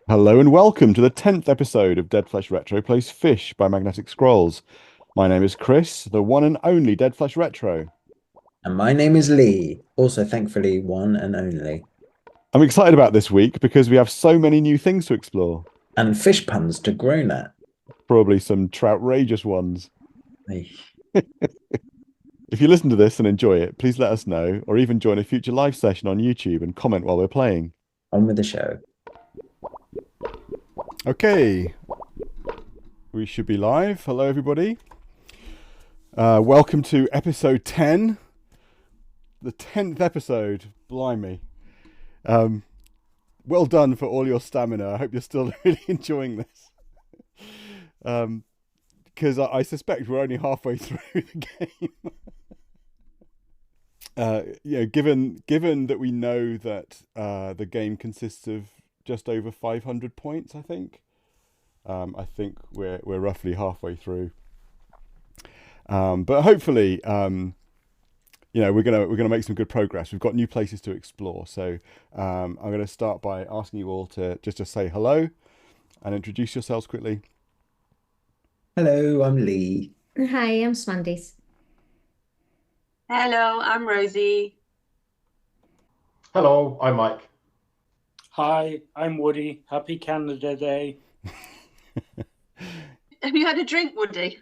Hello and welcome to the 10th episode of Dead Flesh Retro plays Fish by Magnetic Scrolls. My name is Chris, the one and only Dead Flesh Retro. And my name is Lee, also thankfully one and only. I'm excited about this week because we have so many new things to explore. And fish puns to groan at. Probably some troutrageous ones. Hey. If you listen to this and enjoy it, please let us know, or even join a future live session on YouTube and comment while we're playing. On with the show. Okay, we should be live. Hello, everybody. Welcome to episode 10. The 10th episode. Blimey. Well done for all your stamina. I hope you're still really enjoying this. Because I suspect we're only halfway through the game. Given that we know that the game consists of just over 500 points, I think we're roughly halfway through. But hopefully, we're gonna make some good progress. We've got new places to explore, so I'm gonna start by asking you all to just say hello and introduce yourselves quickly. Hello, I'm Lee. Hi, I'm Smandies. Hello, I'm Rosie. Hello, I'm Mike. Hi, I'm Woody. Happy Canada Day. Have you had a drink, Woody?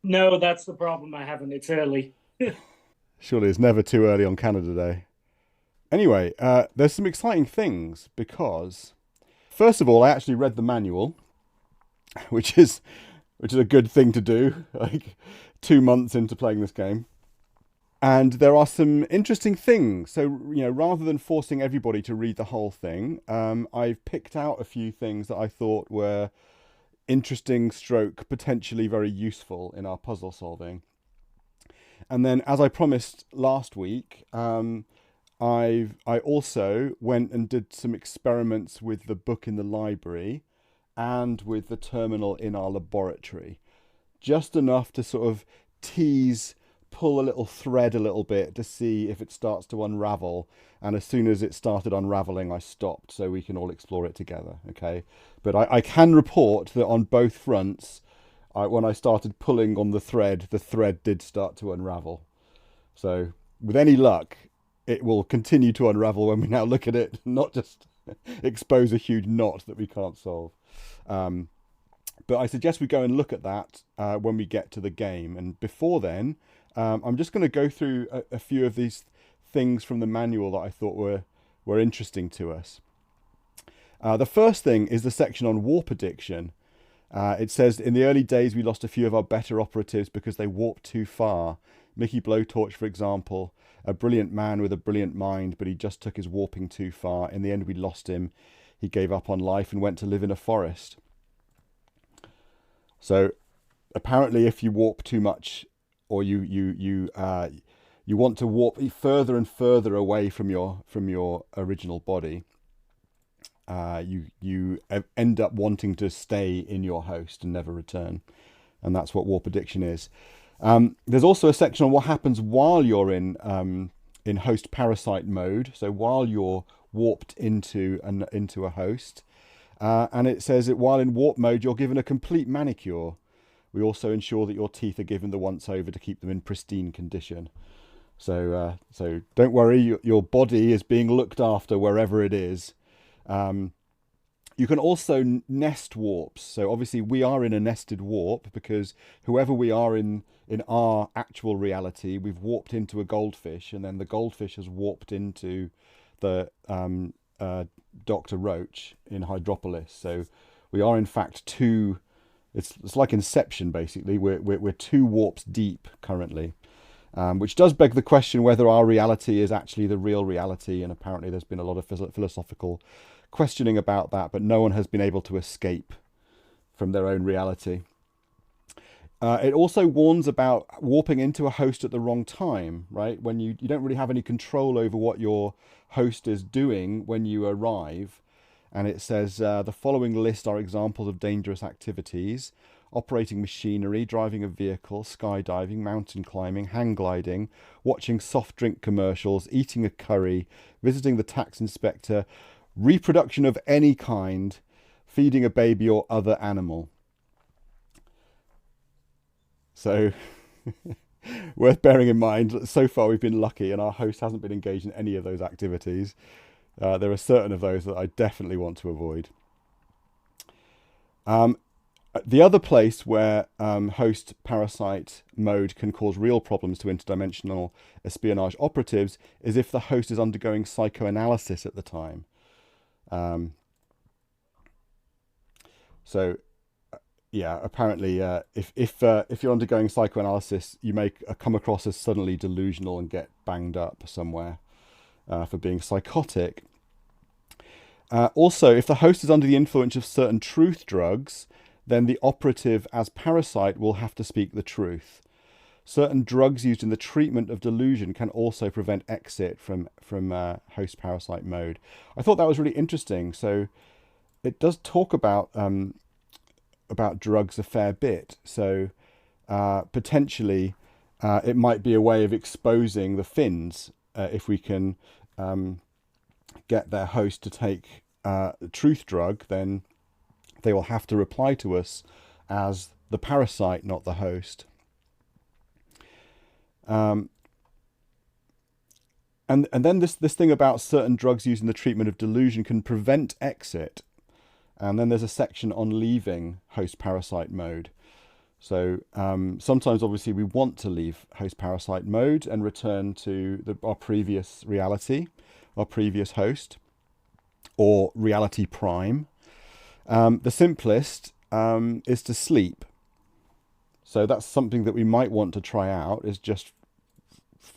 No, that's the problem I haven't. It's early. Surely it's never too early on Canada Day. Anyway, there's some exciting things because, first of all, I actually read the manual, which is a good thing to do, like 2 months into playing this game. And there are some interesting things. So, rather than forcing everybody to read the whole thing, I've picked out a few things that I thought were interesting stroke, potentially very useful in our puzzle solving. And then, as I promised last week, I also went and did some experiments with the book in the library and with the terminal in our laboratory. Just enough to sort of pull a little thread a little bit to see if it starts to unravel. And as soon as it started unraveling, I stopped so we can all explore it together, okay? But I can report that on both fronts, when I started pulling on the thread did start to unravel. So with any luck, it will continue to unravel when we now look at it, not just expose a huge knot that we can't solve. But I suggest we go and look at that when we get to the game. And before then, I'm just going to go through a few of these things from the manual that I thought were interesting to us. The first thing is the section on warp addiction. It says, in the early days, we lost a few of our better operatives because they warped too far. Mickey Blowtorch, for example, a brilliant man with a brilliant mind, but he just took his warping too far. In the end, we lost him. He gave up on life and went to live in a forest. So apparently if you warp too much, or you want to warp further and further away from your original body, you end up wanting to stay in your host and never return. And that's what warp addiction is. There's also a section on what happens while you're in host parasite mode. So while you're warped into a host. And it says that while in warp mode, you're given a complete manicure. We also ensure that your teeth are given the once over to keep them in pristine condition. So don't worry, your body is being looked after wherever it is. You can also nest warps. So obviously we are in a nested warp because whoever we are in our actual reality, we've warped into a goldfish, and then the goldfish has warped into the Dr. Roach in Hydropolis. So we are in fact two. It's like Inception, basically. We're 2 warps deep currently, which does beg the question whether our reality is actually the real reality. And apparently, there's been a lot of philosophical questioning about that, but no one has been able to escape from their own reality. It also warns about warping into a host at the wrong time, right? When you don't really have any control over what your host is doing when you arrive. And it says the following list are examples of dangerous activities: operating machinery, driving a vehicle, skydiving, mountain climbing, hang gliding, watching soft drink commercials, eating a curry, visiting the tax inspector, reproduction of any kind, feeding a baby or other animal. So worth bearing in mind that so far we've been lucky and our host hasn't been engaged in any of those activities. There are certain of those that I definitely want to avoid. The other place where host parasite mode can cause real problems to interdimensional espionage operatives is if the host is undergoing psychoanalysis at the time. Yeah, apparently, if you're undergoing psychoanalysis, you may come across as suddenly delusional and get banged up somewhere for being psychotic. Also, if the host is under the influence of certain truth drugs, then the operative as parasite will have to speak the truth. Certain drugs used in the treatment of delusion can also prevent exit from host parasite mode. I thought that was really interesting. So it does talk about drugs a fair bit. So potentially it might be a way of exposing the Finns if we can get their host to take the truth drug, then they will have to reply to us as the parasite, not the host. And then this thing about certain drugs used in the treatment of delusion can prevent exit. And then there's a section on leaving host parasite mode. So sometimes obviously we want to leave host parasite mode and return to our previous reality, our previous host, or reality prime. The simplest is to sleep. So that's something that we might want to try out, is just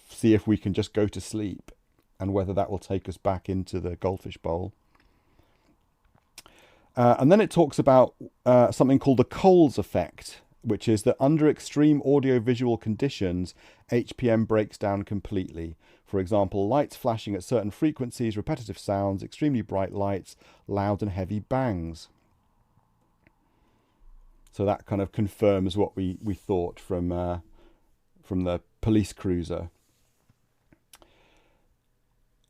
see if we can just go to sleep and whether that will take us back into the goldfish bowl. And then it talks about something called the Coles effect, which is that under extreme audio-visual conditions, HPM breaks down completely. For example, lights flashing at certain frequencies, repetitive sounds, extremely bright lights, loud and heavy bangs. So that kind of confirms what we thought from the police cruiser.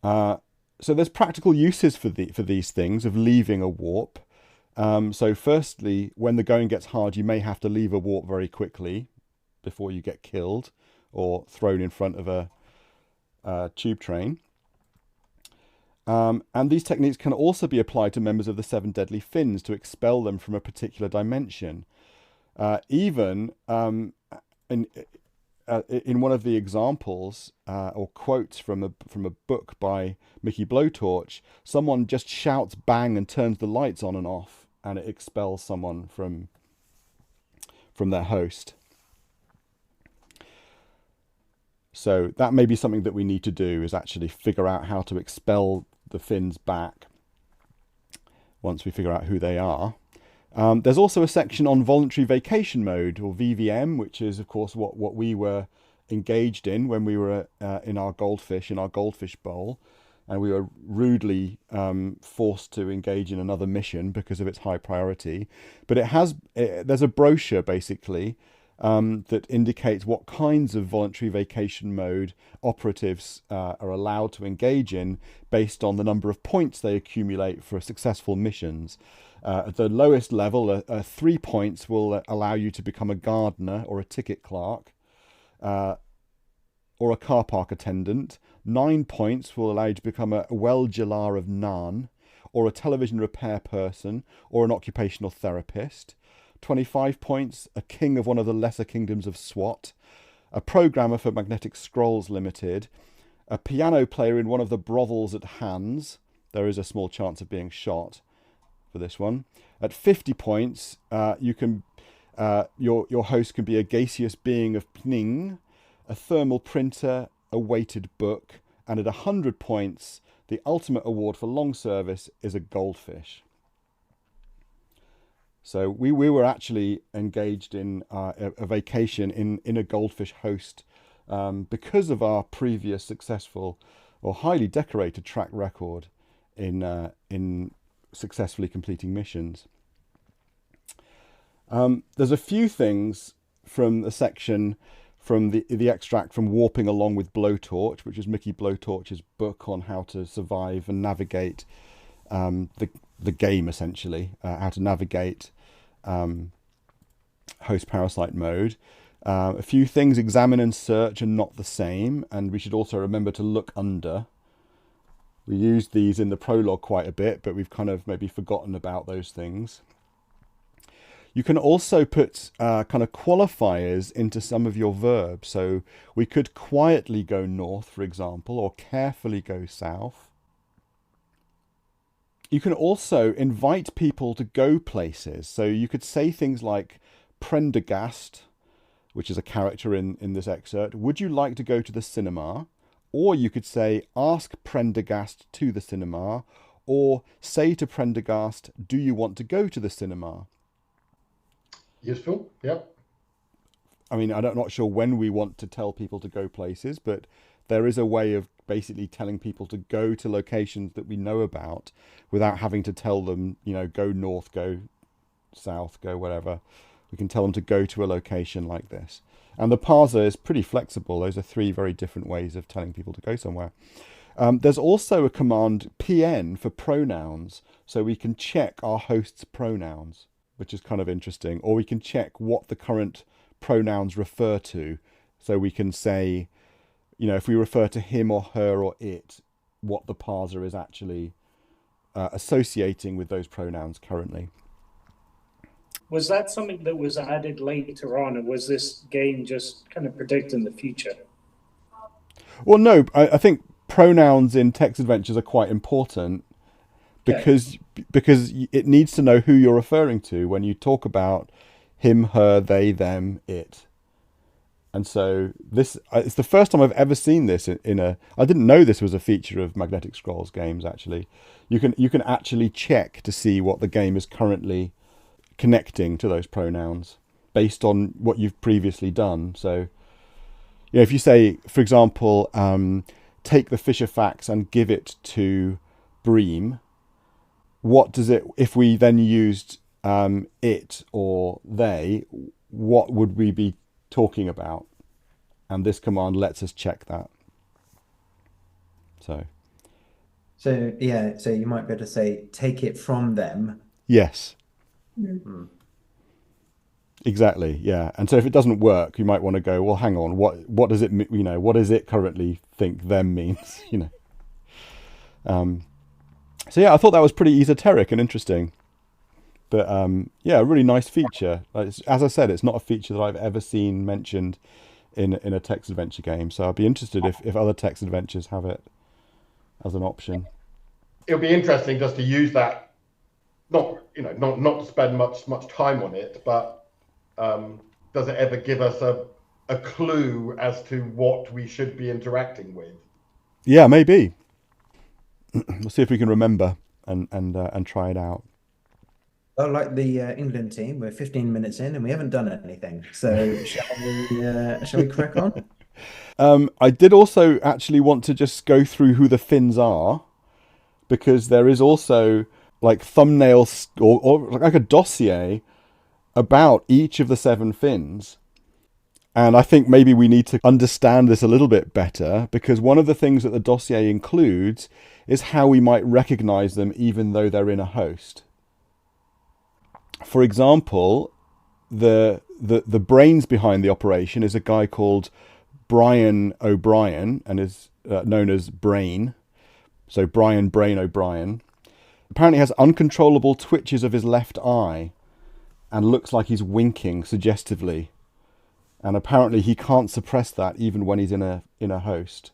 So there's practical uses for these things of leaving a warp. So firstly, when the going gets hard, you may have to leave a warp very quickly before you get killed or thrown in front of a tube train. And these techniques can also be applied to members of the Seven Deadly Finns to expel them from a particular dimension. Even in one of the examples or quotes from a book by Mickey Blowtorch, someone just shouts bang and turns the lights on and off, and it expels someone from their host. So that may be something that we need to do, is actually figure out how to expel the Finns back once we figure out who they are. There's also a section on voluntary vacation mode, or VVM, which is, of course, what we were engaged in when we were in our goldfish bowl, and we were rudely forced to engage in another mission because of its high priority. But there's a brochure, basically, that indicates what kinds of voluntary vacation mode operatives are allowed to engage in based on the number of points they accumulate for successful missions. At the lowest level, 3 points will allow you to become a gardener or a ticket clerk or a car park attendant. 9 points will allow you to become a well-jalar of Naan, or a television repair person, or an occupational therapist. 25 points, a king of one of the lesser kingdoms of SWAT, a programmer for Magnetic Scrolls Limited, a piano player in one of the brothels at Hans. There is a small chance of being shot for this one. At 50 points, you can your host can be a gaseous being of Pning, a thermal printer, a weighted book, and at 100 points, the ultimate award for long service is a goldfish. So we were actually engaged in a vacation in a goldfish host because of our previous successful or highly decorated track record in successfully completing missions. There's a few things from the section from the extract from Warping Along with Blowtorch, which is Mickey Blowtorch's book on how to survive and navigate the game essentially, how to navigate host parasite mode. A few things, examine and search, are not the same, and we should also remember to look under. We used these in the prologue quite a bit, but we've kind of maybe forgotten about those things. You can also put kind of qualifiers into some of your verbs. So we could quietly go north, for example, or carefully go south. You can also invite people to go places. So you could say things like Prendergast, which is a character in this excerpt. Would you like to go to the cinema? Or you could say, ask Prendergast to the cinema, or say to Prendergast, do you want to go to the cinema? Useful, yep. I mean, I'm not sure when we want to tell people to go places, but there is a way of basically telling people to go to locations that we know about without having to tell them, you know, go north, go south, go wherever. We can tell them to go to a location like this. And the parser is pretty flexible. Those are three very different ways of telling people to go somewhere. There's also a command pn for pronouns, so we can check our host's pronouns, which is kind of interesting. Or we can check what the current pronouns refer to. So we can say, you know, if we refer to him or her or it, what the parser is actually associating with those pronouns currently. Was that something that was added later on, or was this game just kind of predicting the future? Well, no, I think pronouns in text adventures are quite important because it needs to know who you're referring to when you talk about him, her, they, them, it. And so this it's the first time I've ever seen this in a. I didn't know this was a feature of Magnetic Scrolls games. Actually, you can actually check to see what the game is currently connecting to those pronouns based on what you've previously done. So, you know, if you say, for example, take the Fisher fax and give it to Bream, what does it? If we then used it or they, what would we be talking about? And this command lets us check that. So yeah, so you might be able to say, take it from them. Yes. Mm-hmm. Exactly. Yeah. And so if it doesn't work, you might want to go, well, hang on, what does it, you know, what does it currently think them means, you know? So yeah, I thought that was pretty esoteric and interesting. But yeah, a really nice feature. As I said, it's not a feature that I've ever seen mentioned in a text adventure game. So I'd be interested if other text adventures have it as an option. It'll be interesting just to use that. Not to spend much time on it, but does it ever give us a clue as to what we should be interacting with? Yeah, maybe. We'll see if we can remember and try it out. Oh, like the England team, we're 15 minutes in and we haven't done anything. So shall we crack on? I did also actually want to just go through who the Finns are, because there is also like thumbnails or like a dossier about each of the 7 Finns. And I think maybe we need to understand this a little bit better, because one of the things that the dossier includes is how we might recognize them even though they're in a host. For example, the brains behind the operation is a guy called Brian O'Brien, and is known as Brain. So Brian Brain O'Brien. Apparently has uncontrollable twitches of his left eye and looks like he's winking suggestively. And apparently he can't suppress that even when he's in a host.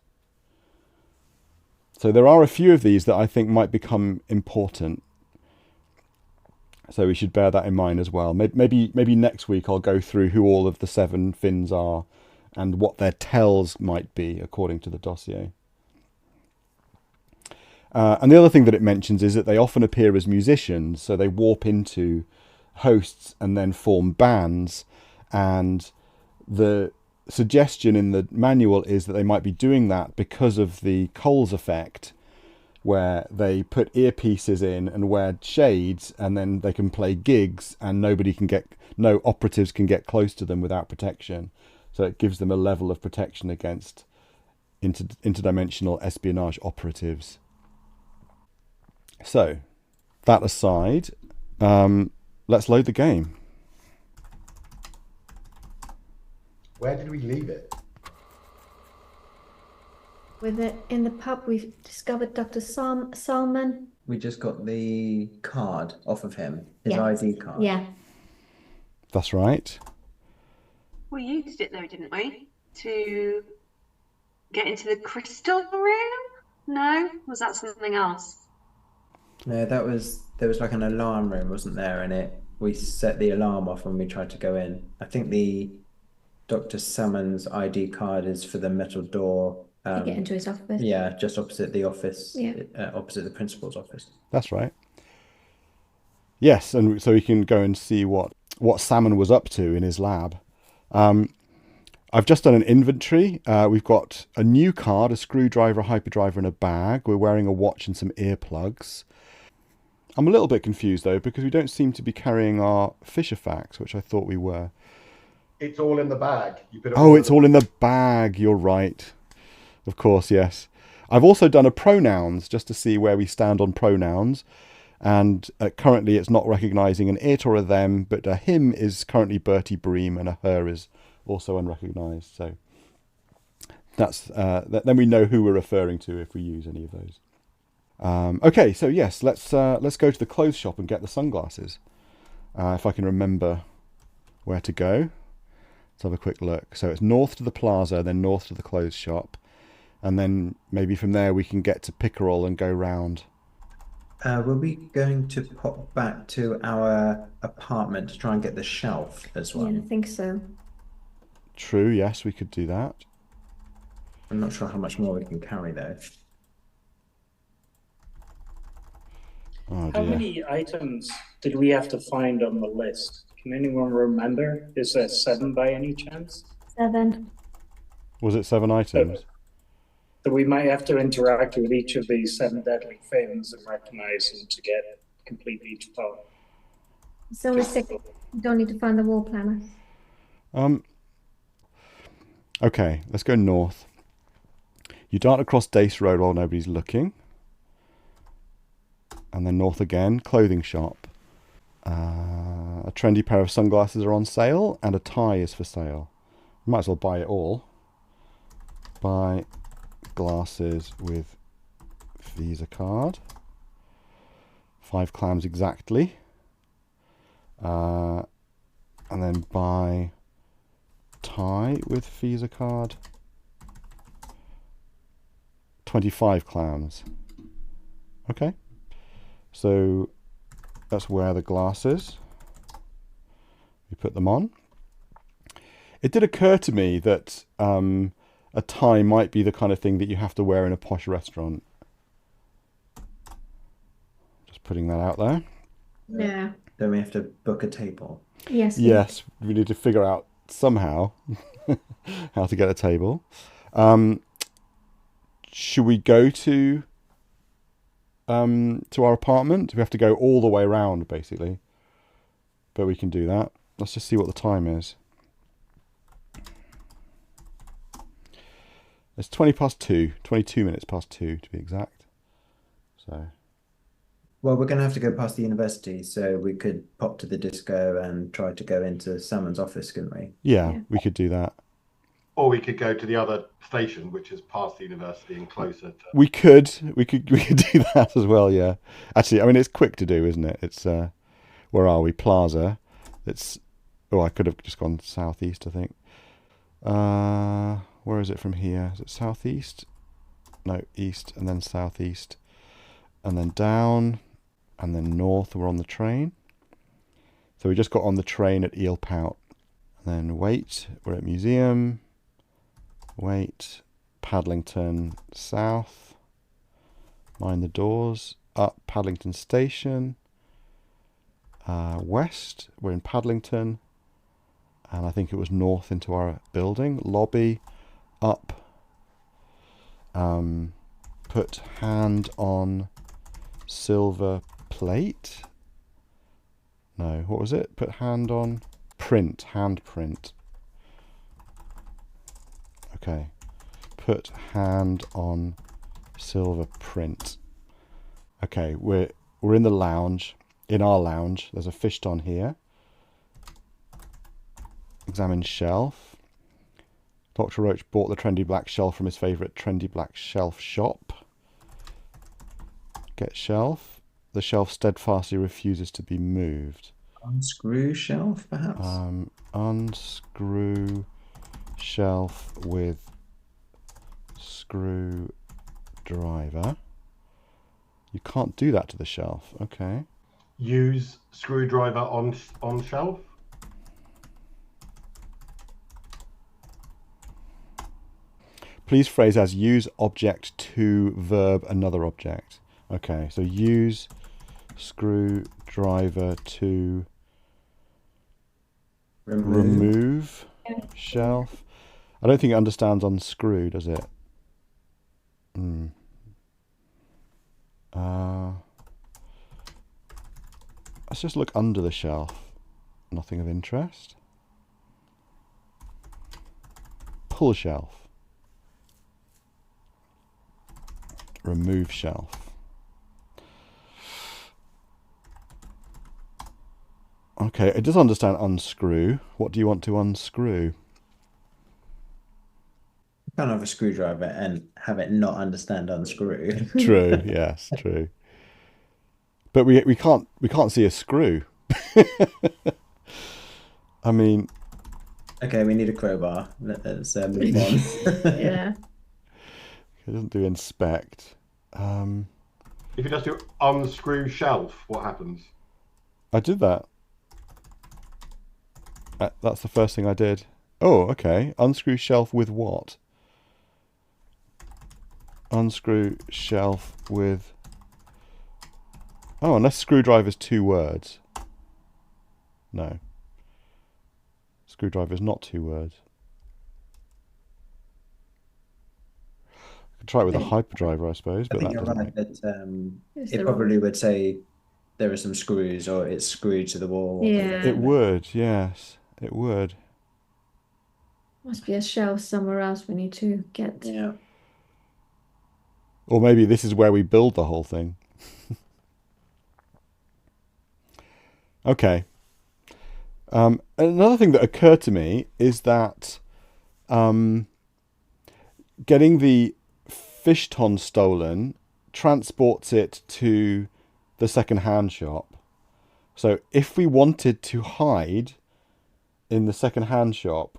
So there are a few of these that I think might become important. So we should bear that in mind as well. Maybe next week I'll go through who all of the 7 Finns are and what their tells might be according to the dossier. And the other thing that it mentions is that they often appear as musicians, so they warp into hosts and then form bands. And the suggestion in the manual is that they might be doing that because of the Coles effect, where they put earpieces in and wear shades, and then they can play gigs and no operatives can get close to them without protection. So it gives them a level of protection against interdimensional espionage operatives. So that aside, let's load the game. Where did we leave it? With it in the pub, we've discovered Dr. Salman. We just got the card off of him, his Yeah. ID card. Yeah. That's right. We used it though, didn't we? To get into the crystal room? No? Was that something else? No, there was like an alarm room, wasn't there? And we set the alarm off when we tried to go in. I think the Dr. Salmon's ID card is for the metal door. To get into his office. Yeah, just opposite the office. Yeah. Opposite the principal's office. That's right. Yes, and so we can go and see what Salmon was up to in his lab. I've just done an inventory. We've got a new card, a screwdriver, a hyperdriver, and a bag. We're wearing a watch and some earplugs. I'm a little bit confused though, because we don't seem to be carrying our Fisher facts, which I thought we were. It's all in the bag. You put it It's all in the bag. You're right. Of course, yes. I've also done a pronouns just to see where we stand on pronouns. And currently it's not recognising an it or a them, but a him is currently Bertie Bream and a her is also unrecognised. So that's then we know who we're referring to if we use any of those. Okay, so yes, let's go to the clothes shop and get the sunglasses. If I can remember where to go. Let's have a quick look. So it's north to the plaza, then north to the clothes shop. And then maybe from there we can get to Pickerel and go round. Were we going to pop back to our apartment to try and get the shelf as well? Yeah, I think so. True, yes, we could do that. I'm not sure how much more we can carry though. Oh How dear. many items did we have to find on the list? Can anyone remember? Is there 7 by any chance? 7. Was it 7 items? So we might have to interact with each of these 7 deadly things and recognize them to get complete each part. It's only 6. You don't need to find the wall planner. Okay, let's go north. You dart across Dace Road while nobody's looking. And then north again, clothing shop. A trendy pair of sunglasses are on sale and a tie is for sale. Might as well buy it all. Buy glasses with Visa card. 5 clams exactly. And then buy tie with Visa card. 25 clams. Okay. So let's wear the glasses. We put them on. It did occur to me that a tie might be the kind of thing that you have to wear in a posh restaurant. Just putting that out there. Yeah. Then we have to book a table. Yes. Yes, we need to figure out somehow how to get a table. Should we go to our apartment? We have to go all the way around, basically. But we can do that. Let's just see what the time is. It's 2 minutes past 2 to be exact. So. Well, we're going to have to go past the university, so we could pop to the disco and try to go into Salmon's office, couldn't we? Yeah, we could do that. Or we could go to the other station, which is past the university and closer to... We could do that as well, yeah. Actually, I mean, it's quick to do, isn't it? It's, where are we? Plaza. It's, I could have just gone southeast, I think. Where is it from here? Is it southeast? No, east and then southeast. And then down and then north. We're on the train. So we just got on the train at Eelpout. And then wait, we're at museum. Wait, Paddlington south. Mind the doors. Up Paddlington station. West, we're in Paddlington. And I think it was north into our building. Lobby, up. Put hand on silver plate. No, what was it? Put hand on print, hand print. Okay. Put hand on silver print. Okay, we're we're in the lounge. In our lounge, there's a fish ton here. Examine shelf. Dr. Roach bought the trendy black shelf from his favourite trendy black shelf shop. Get shelf. The shelf steadfastly refuses to be moved. Unscrew shelf, perhaps? Unscrew shelf with screwdriver. You can't do that to the shelf. Okay. Use screwdriver on shelf. Please phrase as use object to verb another object. Okay, so use screwdriver to remove shelf. I don't think it understands unscrew, does it? Let's just look under the shelf. Nothing of interest. Pull shelf. Remove shelf. Okay, it does understand unscrew. What do you want to unscrew? You can't have a screwdriver and have it not understand unscrew. True, yes, true. But we can't see a screw. I mean, Okay, we need a crowbar. Let's move on. Yeah. it doesn't do inspect. If you just do unscrew shelf, what happens? I did that. That's the first thing I did. Oh, okay. Unscrew shelf with what? Unscrew shelf with... Oh, unless screwdriver's 2 words. No. Screwdriver's not 2 words. I could try it with a hyperdriver, I suppose, I but think that you're doesn't right make... that Is it there probably would say there are some screws or it's screwed to the wall. Yeah. It would, yes. It would. Must be a shelf somewhere else we need to get. Yeah. Or maybe this is where we build the whole thing. Okay. Another thing that occurred to me is that getting the fish ton stolen transports it to the second-hand shop. So if we wanted to hide in the second-hand shop,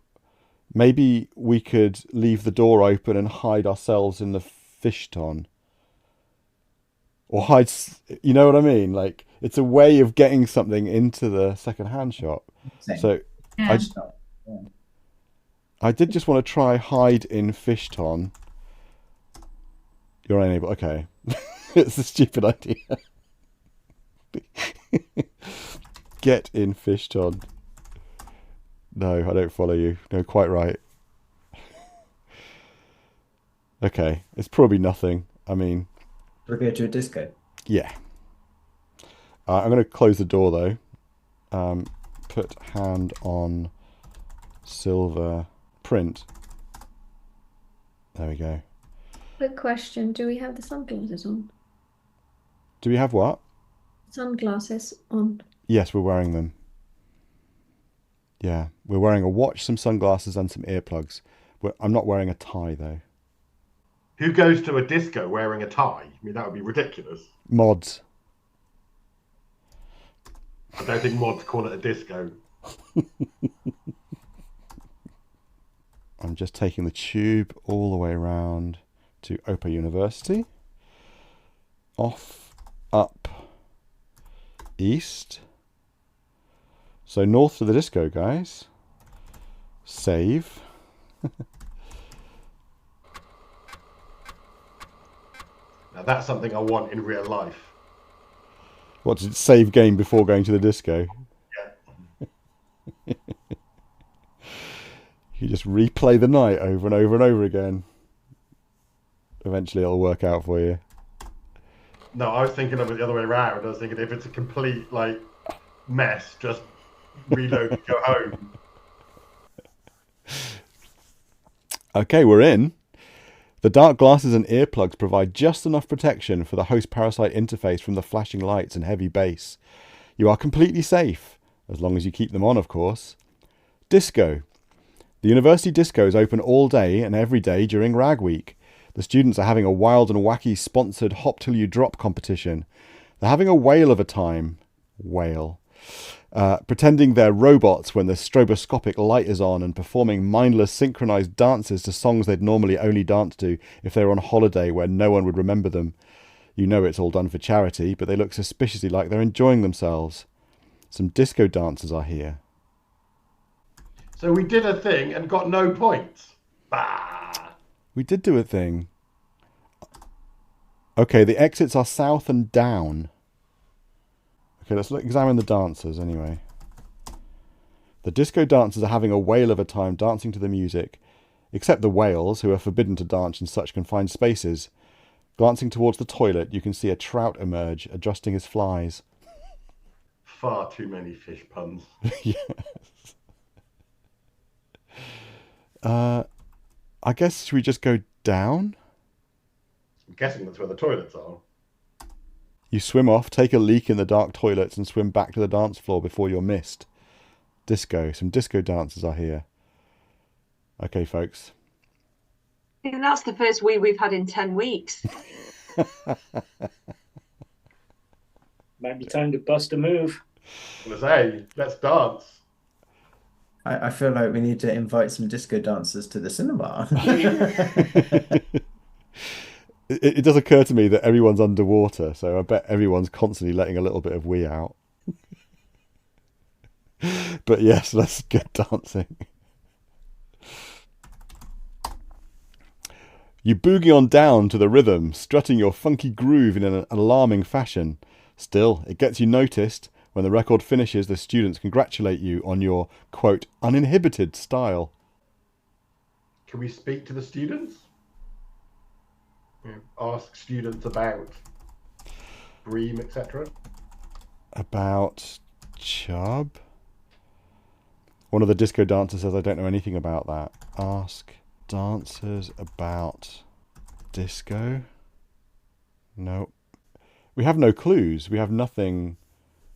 maybe we could leave the door open and hide ourselves in the fish ton. Or hide, you know what I mean? Like, it's a way of getting something into the second-hand shop. Same. So Yeah. I did just want to try hide in fish ton. You're unable. Okay. It's a stupid idea. Get in fish ton. No, I don't follow you. No, quite right. Okay. It's probably nothing. I mean... We'll go to a disco. Yeah. I'm going to close the door though. Put hand on silver print. There we go. Quick question. Do we have the sunglasses on? Do we have what? Sunglasses on. Yes, we're wearing them. Yeah, we're wearing a watch, some sunglasses and some earplugs. I'm not wearing a tie though. Who goes to a disco wearing a tie? I mean, that would be ridiculous. Mods. I don't think mods call it a disco. I'm just taking the tube all the way around to Opa University. Off, up, east. So north to the disco, guys. Save. Now that's something I want in real life. What, did it save game before going to the disco? Yeah. You just replay the night over and over and over again. Eventually it'll work out for you. No, I was thinking of it the other way around. I was thinking if it's a complete like mess, just reload and go home. Okay, we're in. The dark glasses and earplugs provide just enough protection for the host-parasite interface from the flashing lights and heavy bass. You are completely safe, as long as you keep them on, of course. Disco. The university disco is open all day and every day during Rag Week. The students are having a wild and wacky sponsored Hop Till You Drop competition. They're having a whale of a time. Pretending they're robots when the stroboscopic light is on and performing mindless synchronized dances to songs they'd normally only dance to if they were on holiday where no one would remember them. You know it's all done for charity, but they look suspiciously like they're enjoying themselves. Some disco dancers are here. So we did a thing and got no points. Bah! We did do a thing. Okay, the exits are south and down. Okay, let's examine the dancers anyway. The disco dancers are having a whale of a time dancing to the music, except the whales, who are forbidden to dance in such confined spaces. Glancing towards the toilet, you can see a trout emerge, adjusting his flies. Far too many fish puns. Yes. I guess, should we just go down? I'm guessing that's where the toilets are. You swim off, take a leak in the dark toilets, and swim back to the dance floor before you're missed. Disco. Some disco dancers are here. Okay, folks. I think that's the first we've had in 10 weeks. Might be time to bust a move. Let's say, let's dance. I feel like we need to invite some disco dancers to the cinema. It does occur to me that everyone's underwater, so I bet everyone's constantly letting a little bit of wee out. But yes, let's get dancing. You boogie on down to the rhythm, strutting your funky groove in an alarming fashion. Still, it gets you noticed. When the record finishes, the students congratulate you on your, quote, uninhibited style. Can we speak to the students? Ask students about Bream, etc. About Chubb? One of the disco dancers says, I don't know anything about that. Ask dancers about disco? No. We have no clues. We have nothing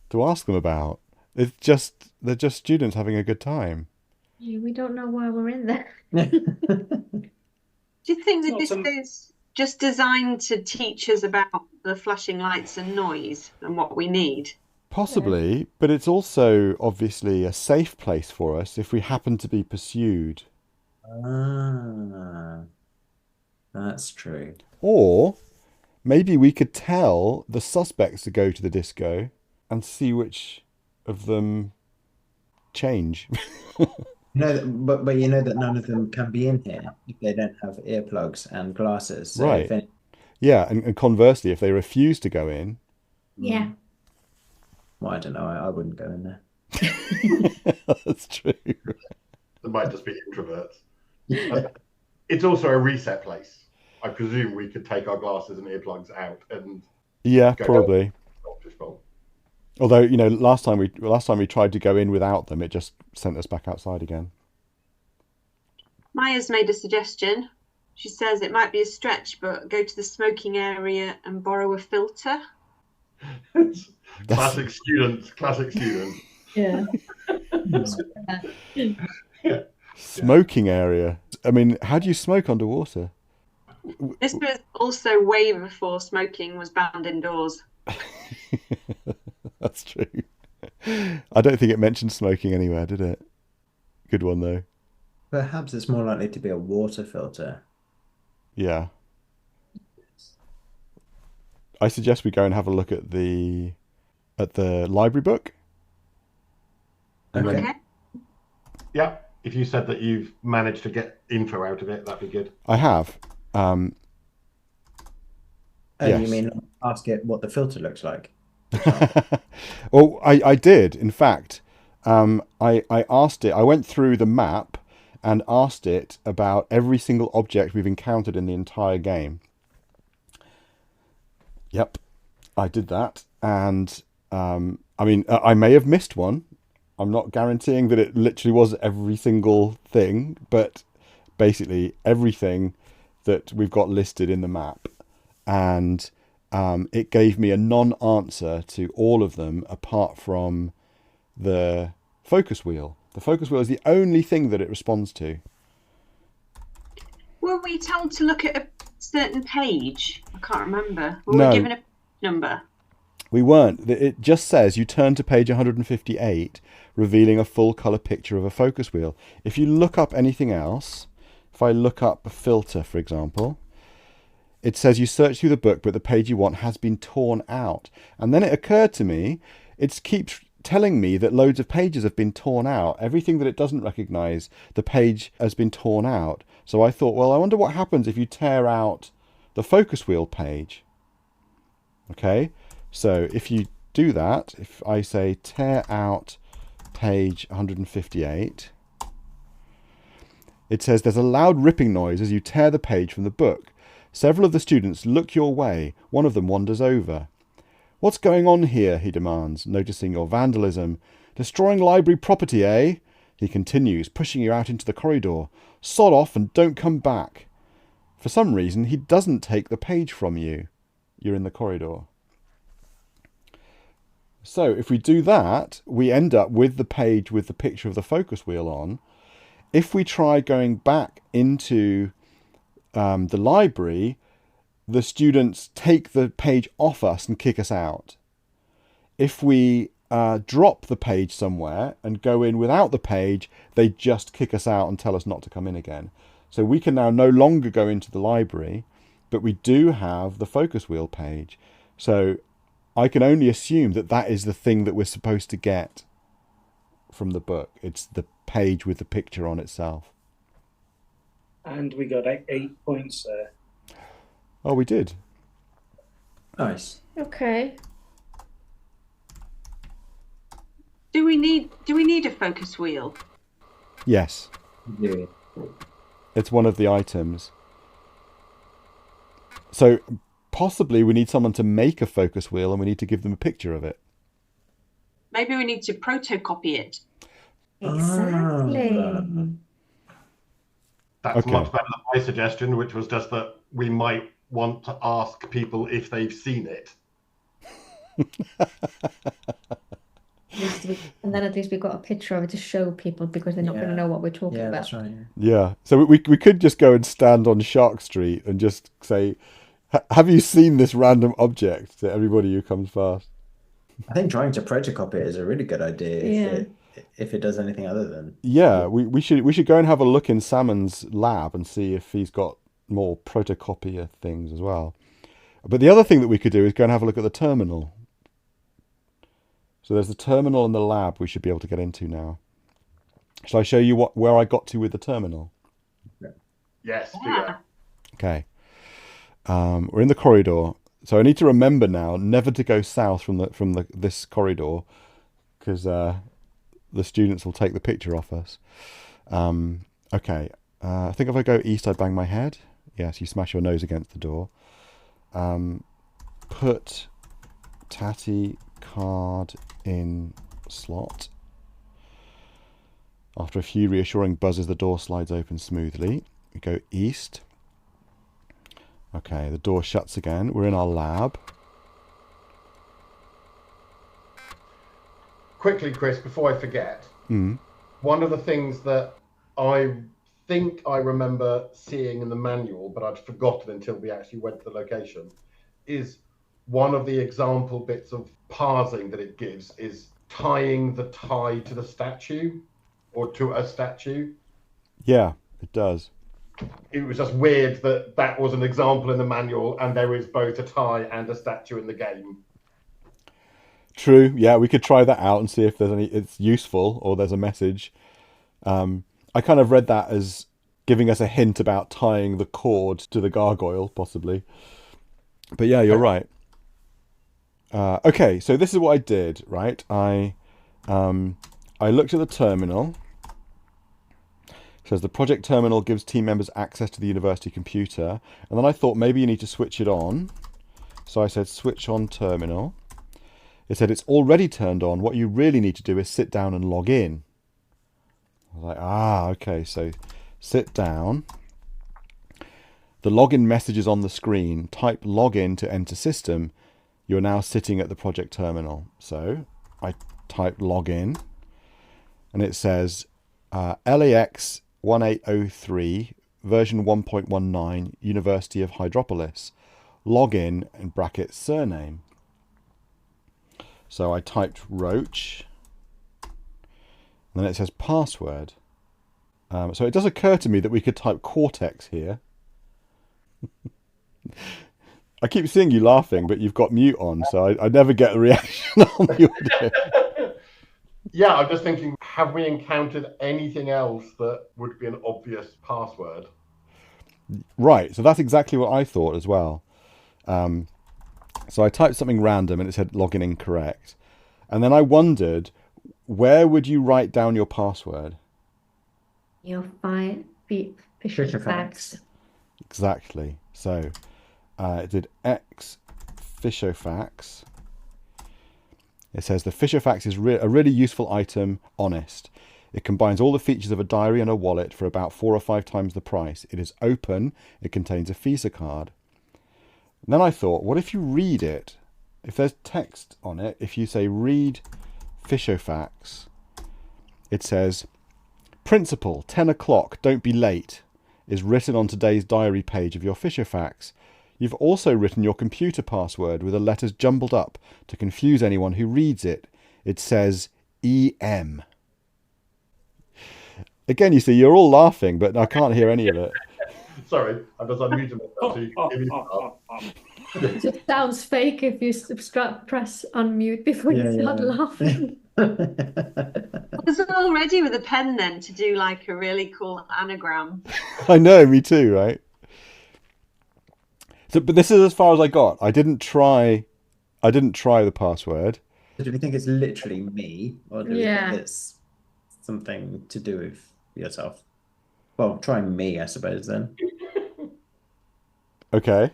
to ask them about. They're just students having a good time. Yeah, we don't know why we're in there. Do you think that this is just designed to teach us about the flashing lights and noise and what we need? Possibly, yeah. But it's also obviously a safe place for us if we happen to be pursued. Ah, that's true. Or maybe we could tell the suspects to go to the disco and see which of them change. No, but you know that none of them can be in here if they don't have earplugs and glasses. So right. Yeah, and conversely, if they refuse to go in. Yeah. Well, I don't know. I wouldn't go in there. That's true. There might just be introverts. It's also a reset place. I presume we could take our glasses and earplugs out and. Yeah, probably. Although, you know, last time we tried to go in without them, it just sent us back outside again. Maya's made a suggestion. She says it might be a stretch, but go to the smoking area and borrow a filter. Classic student. Yeah. Yeah. Smoking area. I mean, how do you smoke underwater? This was also way before smoking was banned indoors. That's true. I don't think it mentioned smoking anywhere, did it? Good one, though. Perhaps it's more likely to be a water filter. Yeah. I suggest we go and have a look at the library book. Okay. Yeah. If you said that you've managed to get info out of it, that'd be good. I have. Oh, yes. You mean ask it what the filter looks like? Well, I did. In fact, I asked it. I went through the map and asked it about every single object we've encountered in the entire game. Yep, I did that. And I mean, I may have missed one. I'm not guaranteeing that it literally was every single thing, but basically everything that we've got listed in the map, and it gave me a non-answer to all of them apart from the focus wheel. The focus wheel is the only thing that it responds to. Were we told to look at a certain page? I can't remember. Were No. we given a number? We weren't. It just says you turn to page 158, revealing a full colour picture of a focus wheel. If you look up anything else, if I look up a filter, for example, it says you search through the book, but the page you want has been torn out. And then it occurred to me, it keeps telling me that loads of pages have been torn out. Everything that it doesn't recognise, the page has been torn out. So I thought, well, I wonder what happens if you tear out the focus wheel page. Okay, so if you do that, if I say tear out page 158, it says there's a loud ripping noise as you tear the page from the book. Several of the students look your way. One of them wanders over. What's going on here? He demands, noticing your vandalism. Destroying library property, eh? He continues, pushing you out into the corridor. Sod off and don't come back. For some reason, he doesn't take the page from you. You're in the corridor. So if we do that, we end up with the page with the picture of the focus wheel on. If we try going back into the library, the students take the page off us and kick us out. If we drop the page somewhere and go in without the page, they just kick us out and tell us not to come in again. So we can now no longer go into the library, but we do have the focus wheel page. So I can only assume that that is the thing that we're supposed to get from the book. It's the page with the picture on itself. And we got 8 points there. Oh, we did. Nice. Okay. Do we need a focus wheel? Yes, Yeah. it's one of the items. So possibly we need someone to make a focus wheel and we need to give them a picture of it. Maybe we need to protocopy it. Exactly. That's Okay. much better than my suggestion, which was just that we might want to ask people if they've seen it. And then at least we've got a picture of it to show people because they're not going to Yeah. know what we're talking Yeah, about. that's right. Yeah. So we could just go and stand on Shark Street and just say, have you seen this random object, to everybody who comes past? I think trying to protocopy it is a really good idea if it does anything other than. Yeah, we should go and have a look in Salmon's lab and see if he's got more protocopier things as well. But the other thing that we could do is go and have a look at the terminal. So there's the terminal and the lab we should be able to get into now. Shall I show you where I got to with the terminal? Yes, do Yeah. that. Okay. We're in the corridor. So I need to remember now never to go south from this corridor because the students will take the picture off us. Okay. I think if I go east, I bang my head. Yes, you smash your nose against the door. Put Tatty card in slot. After a few reassuring buzzes, the door slides open smoothly. We go east. Okay, the door shuts again. We're in our lab. Quickly, Chris, before I forget, one of the things that I think I remember seeing in the manual, but I'd forgotten until we actually went to the location, is one of the example bits of parsing that it gives is tying the tie to the statue or to a statue. Yeah, it does. It was just weird that that was an example in the manual and there is both a tie and a statue in the game. True. Yeah, we could try that out and see if it's useful or there's a message. I kind of read that as giving us a hint about tying the cord to the gargoyle, possibly. But yeah, you're right. Okay, so this is what I did, right? I looked at the terminal. It says the project terminal gives team members access to the university computer. And then I thought maybe you need to switch it on. So I said switch on terminal. It said it's already turned on. What you really need to do is sit down and log in. I was like, okay, so sit down. The login message is on the screen. Type login to enter system. You're now sitting at the project terminal. So I type login, and it says LAX 1803 version 1.19 University of Hydropolis. Login in brackets surname. So I typed Roach, and then it says password. So it does occur to me that we could type Cortex here. I keep seeing you laughing, but you've got mute on, so I never get a reaction on the audio. Yeah, I'm just thinking, have we encountered anything else that would be an obvious password? Right, so that's exactly what I thought as well. So I typed something random and it said login incorrect. And then I wondered, where would you write down your password? You'll find Fisher facts. Exactly. So it did X Fishofax. It says the Fishofax is a really useful item, honest. It combines all the features of a diary and a wallet for about 4 or 5 times the price. It is open. It contains a Visa card. And then I thought, what if you read it? If there's text on it, if you say read Fishofax, it says, principle, 10 o'clock, don't be late, is written on today's diary page of your Fishofax. You've also written your computer password with the letters jumbled up to confuse anyone who reads it. It says EM. Again, you see, you're all laughing, but I can't hear any of it. Sorry, I was unmuted myself, so you can give me that. It just sounds fake if you press unmute before you start laughing. I was all ready with a pen then to do like a really cool anagram. I know, me too, right? So, but this is as far as I got. I didn't try the password. So do we think it's literally me, or do we Yeah. think it's something to do with yourself? Well, try me, I suppose, then. Okay.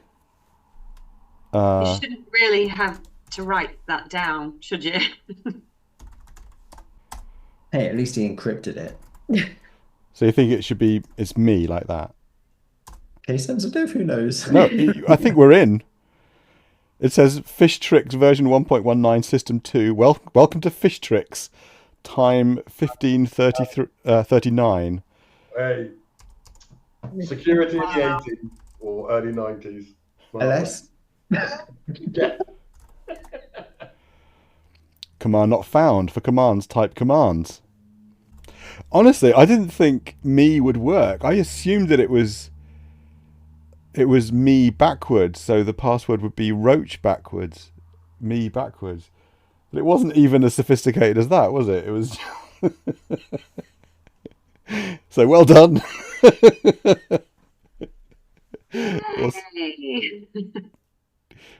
You shouldn't really have to write that down, should you? Hey, at least he encrypted it. So you think it's me like that? Case sensitive, who knows? No, I think we're in. It says Fish Tricks version 1.19 system 2. Welcome to Fish Tricks. Time 15:39. Hey, security in the 80s or early 90s. LS? Yeah. Command not found. For commands, type commands. Honestly, I didn't think me would work. I assumed that it was me backwards, so the password would be Roach backwards, me backwards. But it wasn't even as sophisticated as that, was it? It was. So well done.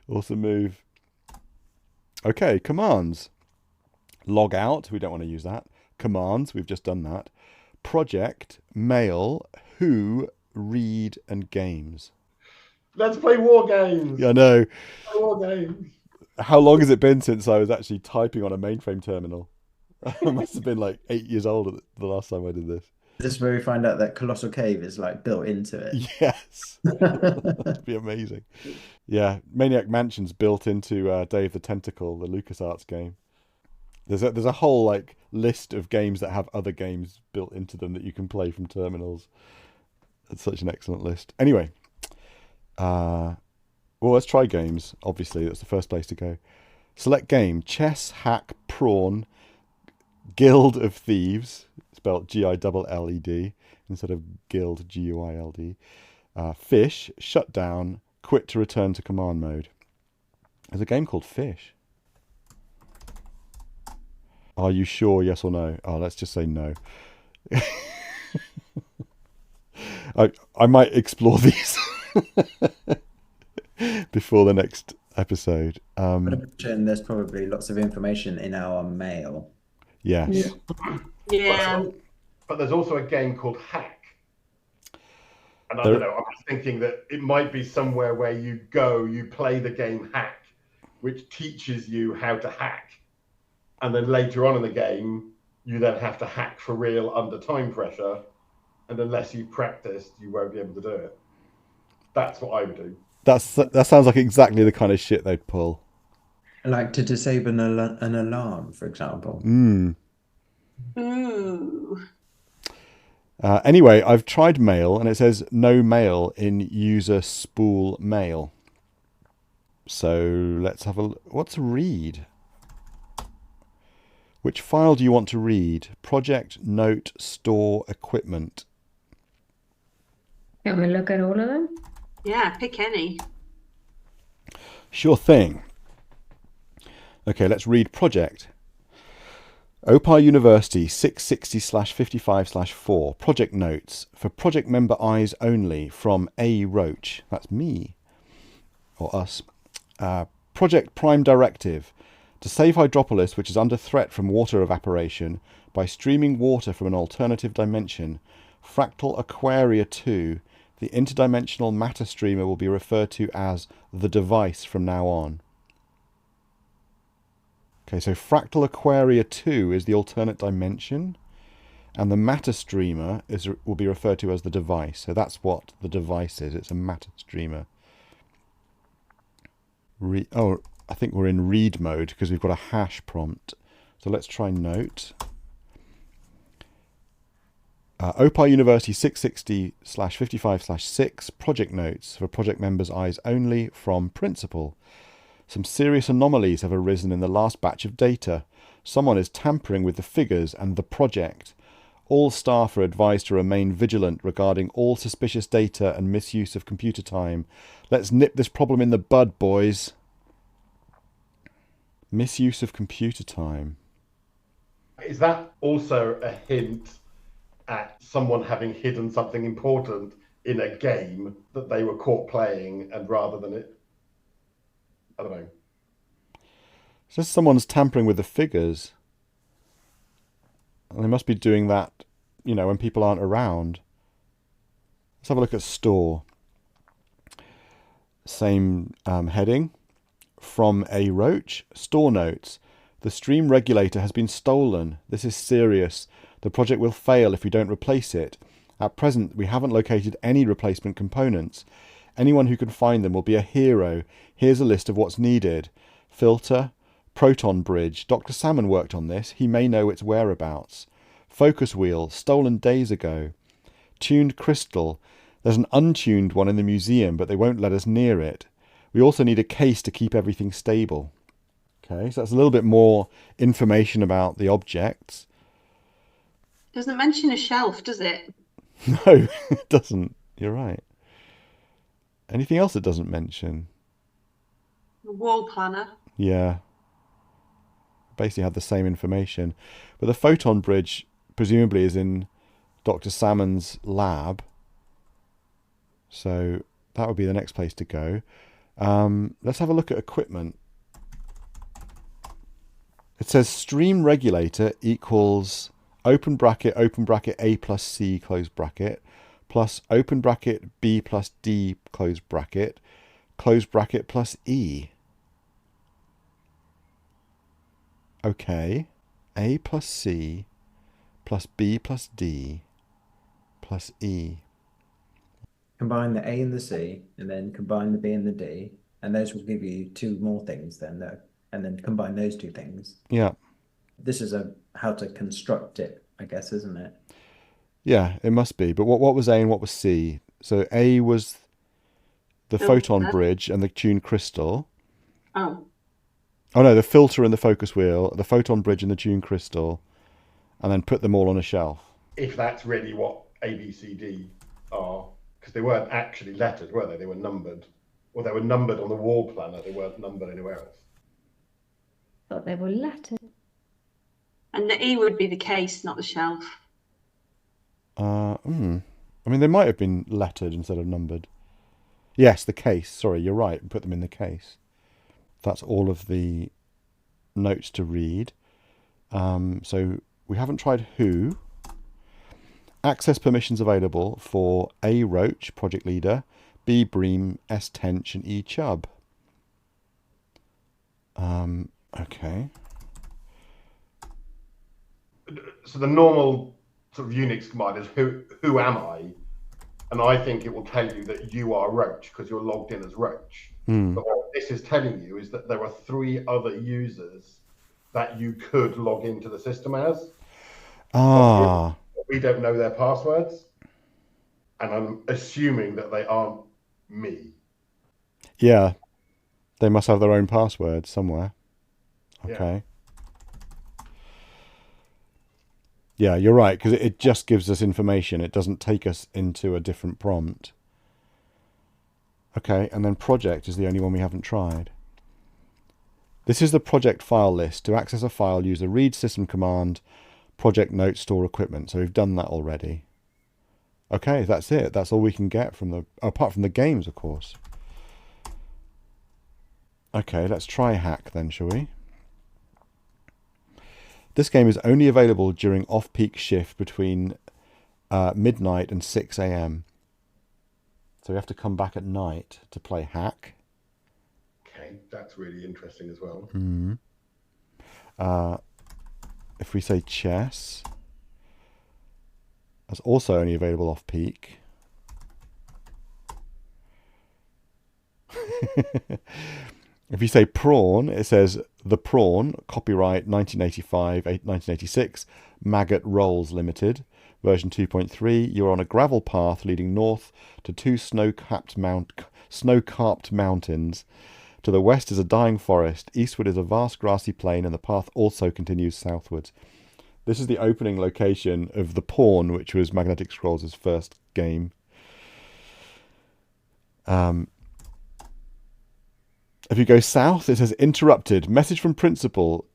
Awesome move. Okay, commands. Log out. We don't want to use that. Commands. We've just done that. Project, mail, who, read, and games. Let's play war games. Yeah, I know. War games. How long has it been since I was actually typing on a mainframe terminal? I must have been like 8 years old the last time I did this. This is where we find out that Colossal Cave is like built into it. Yes. That'd be amazing. Yeah, Maniac Mansion's built into Day of the Tentacle, the LucasArts game. There's a whole like list of games that have other games built into them that you can play from terminals. It's such an excellent list. Anyway, well, let's try games. Obviously, that's the first place to go. Select game: chess, hack, prawn, Guild of Thieves, spelled G-I-L-L-E-D instead of guild, G-U-I-L-D. Fish, shut down, quit to return to command mode. There's a game called Fish. Are you sure, yes or no? Oh, let's just say no. I might explore these before the next episode. I'm going to imagine there's probably lots of information in our mail. Yes. Yeah. But there's also a game called Hack. And I don't know, I'm just thinking that it might be somewhere where you go, you play the game Hack, which teaches you how to hack. And then later on in the game, you then have to hack for real under time pressure. And unless you've practiced, you won't be able to do it. That's what I would do. That sounds like exactly the kind of shit they'd pull. Like to disable an alarm, for example. Mm. Ooh. Anyway, I've tried mail, and it says no mail in user spool mail. So let's have a look. What's read? Which file do you want to read? Project, note, store, equipment. Can we look at all of them? Yeah, pick any. Sure thing. Okay, let's read project. Opar University 660/55/4. Project notes for project member eyes only from A. Roach. That's me. Or us. Project Prime Directive. To save Hydropolis, which is under threat from water evaporation, by streaming water from an alternative dimension, Fractal Aquaria 2, the interdimensional matter streamer will be referred to as the device from now on. Okay, so Fractal Aquaria 2 is the alternate dimension, and the matter streamer will be referred to as the device. So that's what the device is. It's a matter streamer. I think we're in read mode because we've got a hash prompt. So let's try note. Opar University 660/55/6 project notes for project members' eyes only from principal. Some serious anomalies have arisen in the last batch of data. Someone is tampering with the figures and the project. All staff are advised to remain vigilant regarding all suspicious data and misuse of computer time. Let's nip this problem in the bud, boys. Misuse of computer time. Is that also a hint at someone having hidden something important in a game that they were caught playing, and rather than it? I don't know. It says someone's tampering with the figures. And they must be doing that, when people aren't around. Let's have a look at store. Same heading. From A. Roach. Store notes. The stream regulator has been stolen. This is serious. The project will fail if we don't replace it. At present, we haven't located any replacement components. Anyone who can find them will be a hero. Here's a list of what's needed. Filter, proton bridge. Dr. Salmon worked on this. He may know its whereabouts. Focus wheel, stolen days ago. Tuned crystal. There's an untuned one in the museum, but they won't let us near it. We also need a case to keep everything stable. Okay, so that's a little bit more information about the objects. Doesn't mention a shelf, does it? No, it doesn't. You're right. Anything else it doesn't mention? A wall planner. Yeah. Basically had the same information. But the photon bridge presumably is in Dr. Salmon's lab. So that would be the next place to go. Let's have a look at equipment. It says stream regulator equals open bracket A plus C close bracket plus open bracket B plus D close bracket plus E. Okay. A plus C plus B plus D plus E. Combine the A and the C, and then combine the B and the D, and those will give you two more things then, though. And then combine those two things. Yeah. This is how to construct it, I guess, isn't it? Yeah, it must be. But what was A and what was C? So A was the photon bridge and the tuned crystal. Oh. Oh no, the filter and the focus wheel, the photon bridge and the tuned crystal, and then put them all on a shelf. If that's really what A, B, C, D are, because they weren't actually lettered, were they? They were numbered. Or they were numbered on the wall planner, they weren't numbered anywhere else. Thought they were lettered. And the E would be the case, not the shelf. I mean, they might have been lettered instead of numbered. Yes, the case. Sorry, you're right. Put them in the case. That's all of the notes to read. So we haven't tried who. Access permissions available for A. Roach, project leader, B. Bream, S. Tench, and E. Chubb. Okay. So the normal sort of Unix command is who am I? and I think it will tell you that you are Roach because you're logged in as Roach. But what this is telling you is that there are 3 other users that you could log into the system as. Ah. We don't know their passwords, and I'm assuming that they aren't me. Yeah. They must have their own password somewhere. Okay. Yeah, you're right, because it just gives us information. It doesn't take us into a different prompt. Okay, and then project is the only one we haven't tried. This is the project file list. To access a file, use the read system command, project note, store equipment. So we've done that already. Okay, that's it. That's all we can get from the, apart from the games, of course. Okay, let's try hack then, shall we? This game is only available during off-peak shift between midnight and 6 a.m. So we have to come back at night to play hack. Okay, that's really interesting as well. If we say chess, that's also only available off-peak. If you say prawn, it says The Prawn, copyright 1985-1986, Maggot Rolls Limited, version 2.3. You're on a gravel path leading north to 2 snow-capped mountains. To the west is a dying forest. Eastward is a vast grassy plain, and the path also continues southwards. This is the opening location of The Pawn, which was Magnetic Scrolls' first game. If you go south, it says interrupted. Message from principal.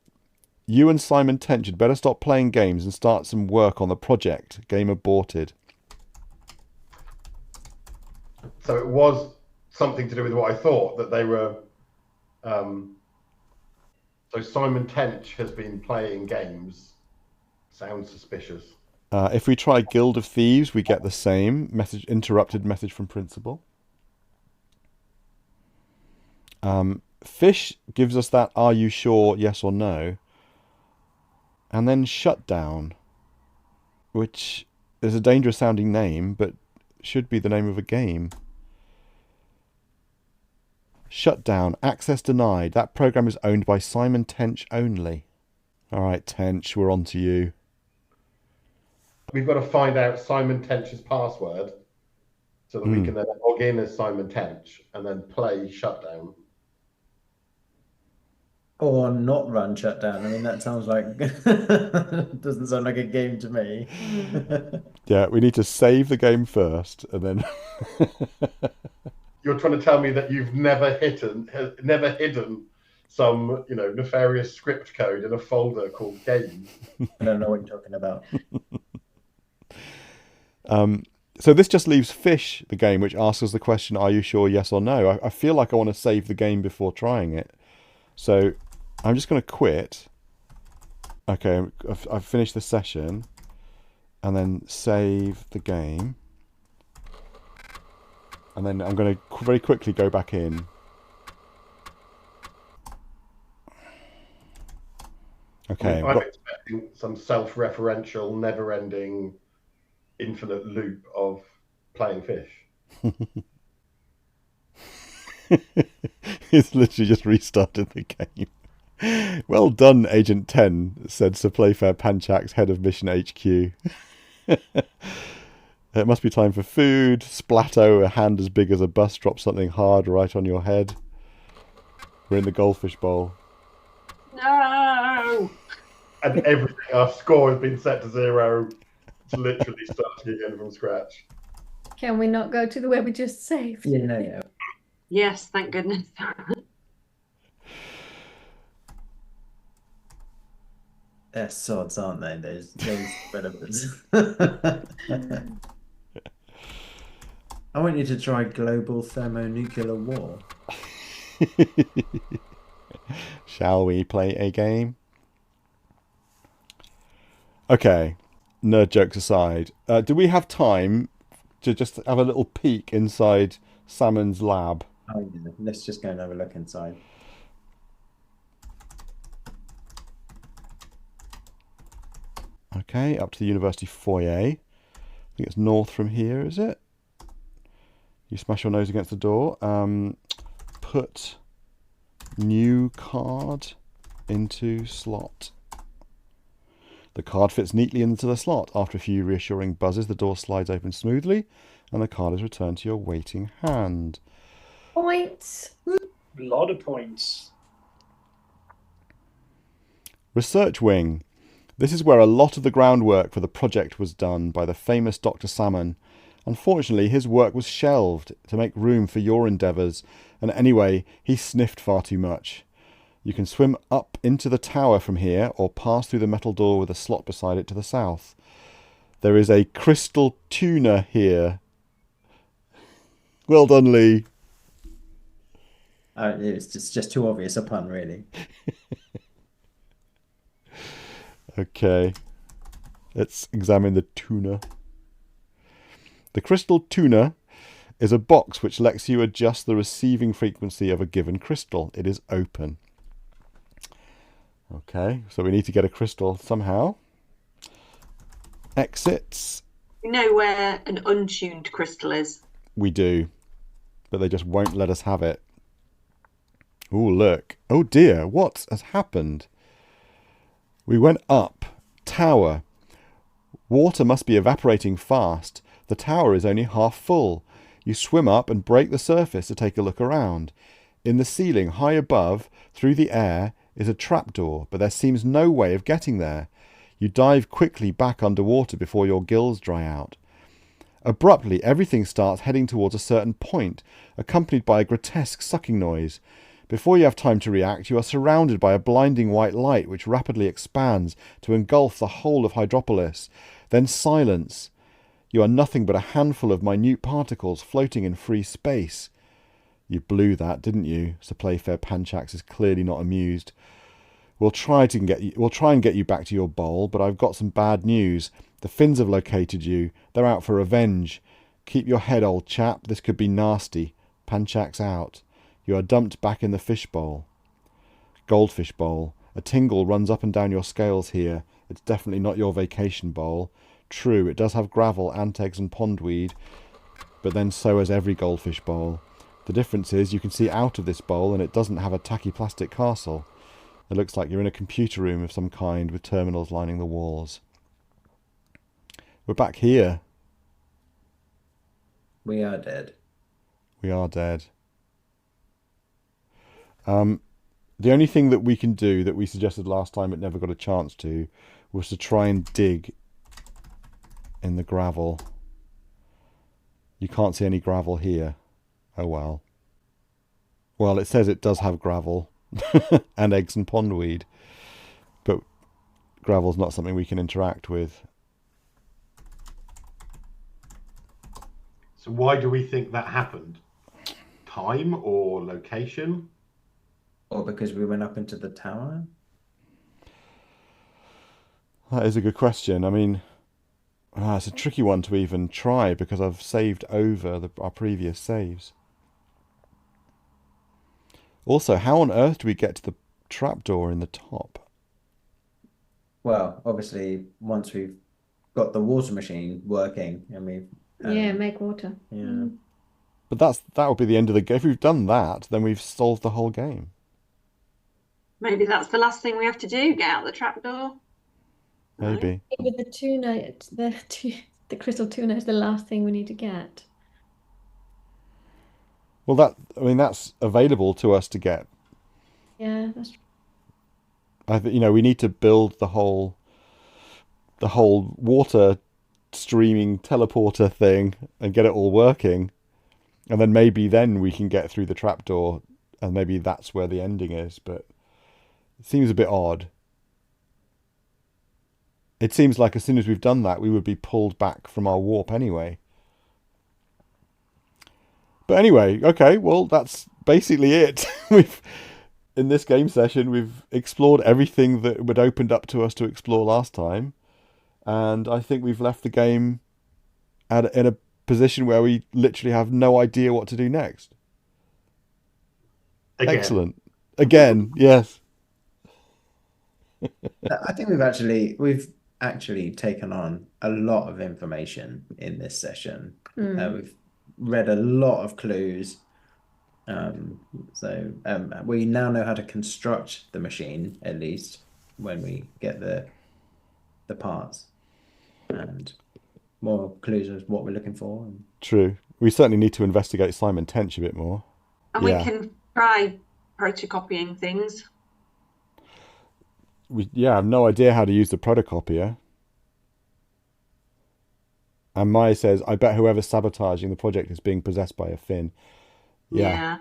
You and Simon Tench had better stop playing games and start some work on the project. Game aborted. So it was something to do with what I thought, that they were... so Simon Tench has been playing games. Sounds suspicious. If we try Guild of Thieves, we get the same. Message interrupted. Message from principal. Fish gives us that are you sure, yes or no. And then shutdown, which is a dangerous sounding name, but should be the name of a game. Shutdown, access denied. That program is owned by Simon Tench only. All right, Tench, we're on to you. We've got to find out Simon Tench's password so that we can then log in as Simon Tench and then play Shutdown. Or not run shutdown. I mean, that sounds like doesn't sound like a game to me. Yeah, we need to save the game first, and then. You're trying to tell me that you've never hidden some, nefarious script code in a folder called games. I don't know what you're talking about. So this just leaves Fish, the game, which asks us the question, are you sure, yes or no? I feel like I want to save the game before trying it. So I'm just going to quit. Okay, I've finished the session. And then save the game. And then I'm going to very quickly go back in. Okay. I'm expecting some self-referential, never-ending, infinite loop of playing Fish. It's literally just restarted the game. Well done, Agent 10, said Sir Playfair Panchak's head of Mission HQ. It must be time for food. Splatto, a hand as big as a bus, drops something hard right on your head. We're in the goldfish bowl. No! And everything, our score has been set to 0. It's literally starting again from scratch. Can we not go to the where we just saved? Yeah. Yes, thank goodness. They're sods, aren't they? Those developers. I want you to try global thermonuclear war. Shall we play a game? Okay, nerd jokes aside, do we have time to just have a little peek inside Salmon's lab? Oh, yeah. Let's just go and have a look inside. Okay, up to the university foyer. I think it's north from here, is it? You smash your nose against the door. Put new card into slot. The card fits neatly into the slot. After a few reassuring buzzes, the door slides open smoothly and the card is returned to your waiting hand. Points. A lot of points. Research wing. This is where a lot of the groundwork for the project was done by the famous Dr. Salmon. Unfortunately, his work was shelved to make room for your endeavours, and anyway, he sniffed far too much. You can swim up into the tower from here, or pass through the metal door with a slot beside it to the south. There is a crystal tuna here. Well done, Lee. It's just too obvious a pun, really. Okay, let's examine the tuna. The crystal tuna is a box which lets you adjust the receiving frequency of a given crystal. It is open. Okay, so we need to get a crystal somehow. Exits. We know where an untuned crystal is. We do, but they just won't let us have it. Oh, look. Oh dear, what has happened? We went up. Tower. Water must be evaporating fast. The tower is only half full. You swim up and break the surface to take a look around. In the ceiling, high above, through the air, is a trapdoor, but there seems no way of getting there. You dive quickly back underwater before your gills dry out. Abruptly, everything starts heading towards a certain point, accompanied by a grotesque sucking noise. Before you have time to react, you are surrounded by a blinding white light which rapidly expands to engulf the whole of Hydropolis. Then silence. You are nothing but a handful of minute particles floating in free space. You blew that, didn't you? Sir Playfair Panchax is clearly not amused. We'll try and get you back to your bowl, but I've got some bad news. The Finns have located you. They're out for revenge. Keep your head, old chap. This could be nasty. Panchax out. You are dumped back in the fishbowl. Goldfish bowl. A tingle runs up and down your scales here. It's definitely not your vacation bowl. True, it does have gravel, ant eggs and pondweed, but then so has every goldfish bowl. The difference is you can see out of this bowl and it doesn't have a tacky plastic castle. It looks like you're in a computer room of some kind with terminals lining the walls. We're back here. We are dead. We are dead. The only thing that we can do that we suggested last time but never got a chance to was to try and dig in the gravel. You can't see any gravel here. Oh well. Well, it says it does have gravel and eggs and pondweed, but gravel's not something we can interact with. So why do we think that happened? Time or location? Or because we went up into the tower? That is a good question. I mean, it's a tricky one to even try because I've saved over our previous saves. Also, how on earth do we get to the trapdoor in the top? Well, obviously, once we've got the water machine working, and we've Yeah, make water. yeah. But that would be the end of the game. If we've done that, then we've solved the whole game. Maybe that's the last thing we have to do, get out the trapdoor. Maybe. With the tuna, the crystal tuna is the last thing we need to get. Well, that's available to us to get. Yeah, that's true. We need to build the whole water streaming teleporter thing and get it all working, and then maybe we can get through the trapdoor, and maybe that's where the ending is. But it seems a bit odd. It seems like as soon as we've done that, we would be pulled back from our warp anyway. But anyway, okay, well, that's basically it. In this game session, we've explored everything that would opened up to us to explore last time. And I think we've left the game in a position where we literally have no idea what to do next. Again. Excellent. Again, yes. I think we've actually taken on a lot of information in this session. We've read a lot of clues. We now know how to construct the machine, at least when we get the parts, and more clues of what we're looking for. True. We certainly need to investigate Simon Tench a bit more. And Yeah. we can try photocopying things. I have no idea how to use the protocopier. And Maya says, I bet whoever's sabotaging the project is being possessed by a Finn. Yeah.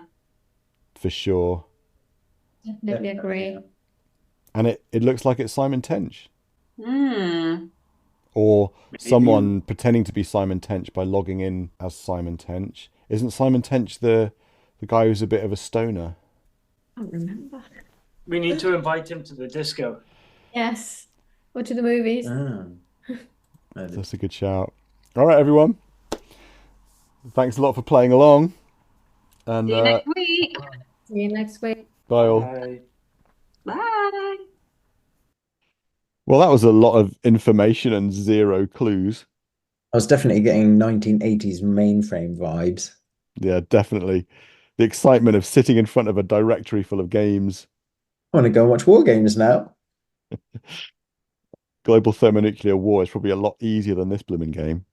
For sure. Definitely agree. And it looks like it's Simon Tench. Or Maybe. someone pretending to be Simon Tench by logging in as Simon Tench. Isn't Simon Tench the guy who's a bit of a stoner? I can't remember. We need to invite him to the disco. Yes. Or to the movies. That's a good shout. All right, everyone. Thanks a lot for playing along. And See you next week. See you next week. bye all. Bye. Bye. Well, that was a lot of information and zero clues. I was definitely getting 1980s mainframe vibes. Yeah, definitely. The excitement of sitting in front of a directory full of games. I want to go and watch War Games now. Global Thermonuclear War is probably a lot easier than this blooming game.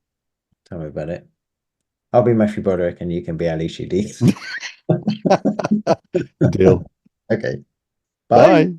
Tell me about it. I'll be Matthew Broderick and you can be Ali Shidi. Deal. Okay. Bye.